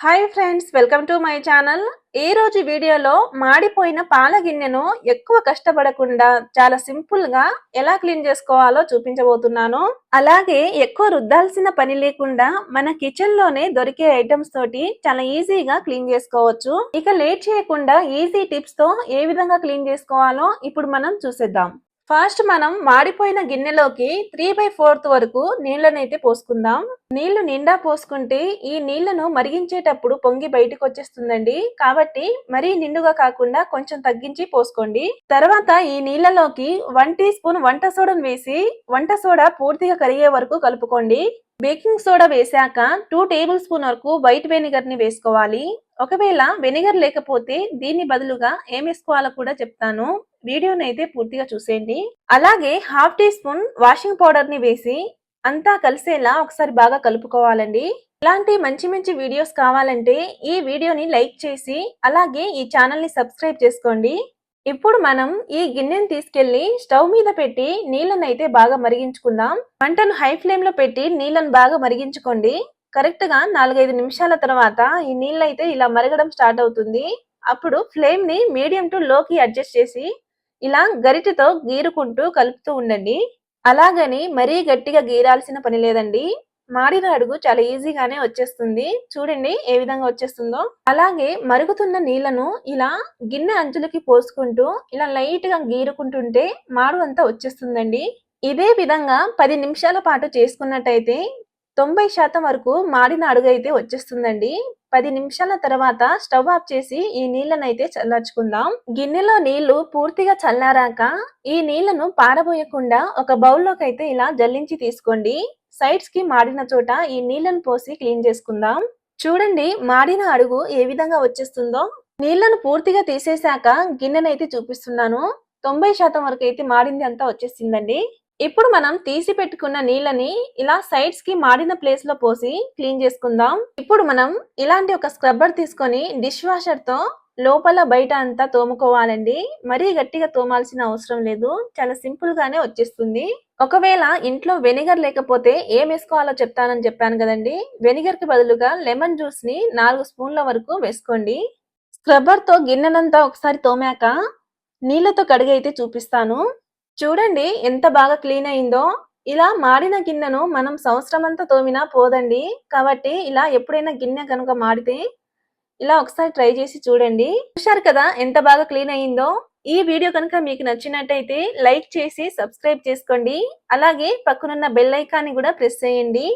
Hi friends, welcome to my channel. ఈ రోజు వీడియోలో మాడిపోయిన పాల గిన్నెను ఎక్కువ కష్టపడకుండా చాలా సింపుల్ గా ఎలా క్లీన్ చేసుకోవాలో చూపించబోతున్నాను. అలాగే ఎక్కువ రుద్దాల్సిన పని లేకుండా మన కిచెన్ లోనే దొరికే ఐటమ్స్ తోటి చాలా ఈజీగా క్లీన్ చేసుకోవచ్చు. ఇక లేట్ చేయకుండా ఈజీ టిప్స్ తో ఏ విధంగా క్లీన్ చేసుకోవాలో ఇప్పుడు మనం చూసేద్దాం. ఫస్ట్ మనం మాడిపోయిన గిన్నెలోకి 3/4 వరకు నీళ్ళనైతే పోసుకుందాం. నీళ్లు నిండా పోసుకుంటే ఈ నీళ్లను మరిగించేటప్పుడు పొంగి బయటకు వచ్చేస్తుందండి. కాబట్టి మరీ నిండుగా కాకుండా కొంచెం తగ్గించి పోసుకోండి. తర్వాత ఈ నీళ్లలోకి 1 టీ స్పూన్ వంట సోడాను వేసి వంట సోడా పూర్తిగా కరిగే వరకు కలుపుకోండి. బేకింగ్ సోడా వేశాక 2 టేబుల్ స్పూన్ వరకు వైట్ వెనిగర్ ని వేసుకోవాలి. ఒకవేళ వెనిగర్ లేకపోతే దీన్ని బదులుగా ఏం వేసుకోవాలో కూడా చెప్తాను. వీడియోని అయితే పూర్తిగా చూసేయండి. అలాగే 1/2 టీ స్పూన్ వాషింగ్ పౌడర్ ని వేసి అంతా కలిసేలా ఒకసారి బాగా కలుపుకోవాలండి. ఇలాంటి మంచి మంచి వీడియోస్ కావాలంటే ఈ వీడియోని లైక్ చేసి అలాగే ఈ ఛానల్ ని సబ్స్క్రైబ్ చేసుకోండి. ఇప్పుడు మనం ఈ గిన్నెని తీసుకెళ్లి స్టవ్ మీద పెట్టి నీళ్ళని అయితే బాగా మరిగించుకుందాం. మంటను హై ఫ్లేమ్ లో పెట్టి నీళ్ళని బాగా మరిగించుకోండి. కరెక్ట్ గా 4-5 నిమిషాల తర్వాత ఈ నీళ్ళు అయితే ఇలా మరగడం స్టార్ట్ అవుతుంది. అప్పుడు ఫ్లేమ్ ని మీడియం టు లోకి అడ్జస్ట్ చేసి ఇలా గరిటెతో గీరుకుంటూ కలుపుతూ ఉండండి. అలాగని మరీ గట్టిగా గీరాల్సిన పని లేదండి. మాడిన అడుగు చాలా ఈజీగానే వచ్చేస్తుంది. చూడండి ఏ విధంగా వచ్చేస్తుందో. అలాగే మరుగుతున్న నీళ్లను ఇలా గిన్నె అంచులకి పోసుకుంటూ ఇలా లైట్ గా గీరుకుంటుంటే మాడు అంతా వచ్చేస్తుందండి. ఇదే విధంగా 10 నిమిషాల పాటు చేసుకున్నట్టయితే 90% వరకు మాడిన అడుగు అయితే వచ్చేస్తుందండి. 10 నిమిషాల తర్వాత స్టవ్ ఆఫ్ చేసి ఈ నీళ్ళనైతే చల్లార్చుకుందాం. గిన్నెలో నీళ్లు పూర్తిగా చల్లారాక ఈ నీళ్లను పారబోయకుండా ఒక బౌల్లోకి అయితే ఇలా జల్లించి తీసుకోండి. సైడ్స్ కి మాడిన చోట ఈ నీళ్లను పోసి క్లీన్ చేసుకుందాం. చూడండి మాడిన అడుగు ఏ విధంగా వచ్చేస్తుందో. నీళ్లను పూర్తిగా తీసేశాక గిన్నెనైతే చూపిస్తున్నాను. 90% వరకు అయితే మాడింది అంతా వచ్చేసిందండి. ఇప్పుడు మనం తీసి పెట్టుకున్న నీళ్ళని ఇలా సైడ్స్ కి మాడిన ప్లేస్ లో పోసి క్లీన్ చేసుకుందాం. ఇప్పుడు మనం ఇలాంటి ఒక స్క్రబ్బర్ తీసుకొని డిష్ వాషర్ తో లోపల బయట అంతా తోముకోవాలండి. మరీ గట్టిగా తోమాల్సిన అవసరం లేదు. చాలా సింపుల్ గానే వచ్చేస్తుంది. ఒకవేళ ఇంట్లో వెనిగర్ లేకపోతే ఏం వేసుకోవాలో చెప్తానని చెప్పాను కదండి. వెనిగర్ కి బదులుగా లెమన్ జ్యూస్ ని 4 స్పూన్ల వరకు వేసుకోండి. స్క్రబ్బర్ తో గిన్నెనంతా ఒకసారి తోమాక నీళ్లతో కడిగి అయితే చూపిస్తాను. చూడండి ఎంత బాగా క్లీన్ అయిందో. ఇలా మాడిన గిన్నెను మనం సంవత్సరం అంతా తోమినా పోదండి. కాబట్టి ఇలా ఎప్పుడైనా గిన్నె కనుక మాడితే ఇలా ఒకసారి ట్రై చేసి చూడండి. చూశారు కదా ఎంత బాగా క్లీన్ అయిందో. ఈ వీడియో కనుక మీకు నచ్చినట్టయితే లైక్ చేసి సబ్స్క్రైబ్ చేసుకోండి. అలాగే పక్కనున్న బెల్ ఐకాన్ని కూడా ప్రెస్ చేయండి.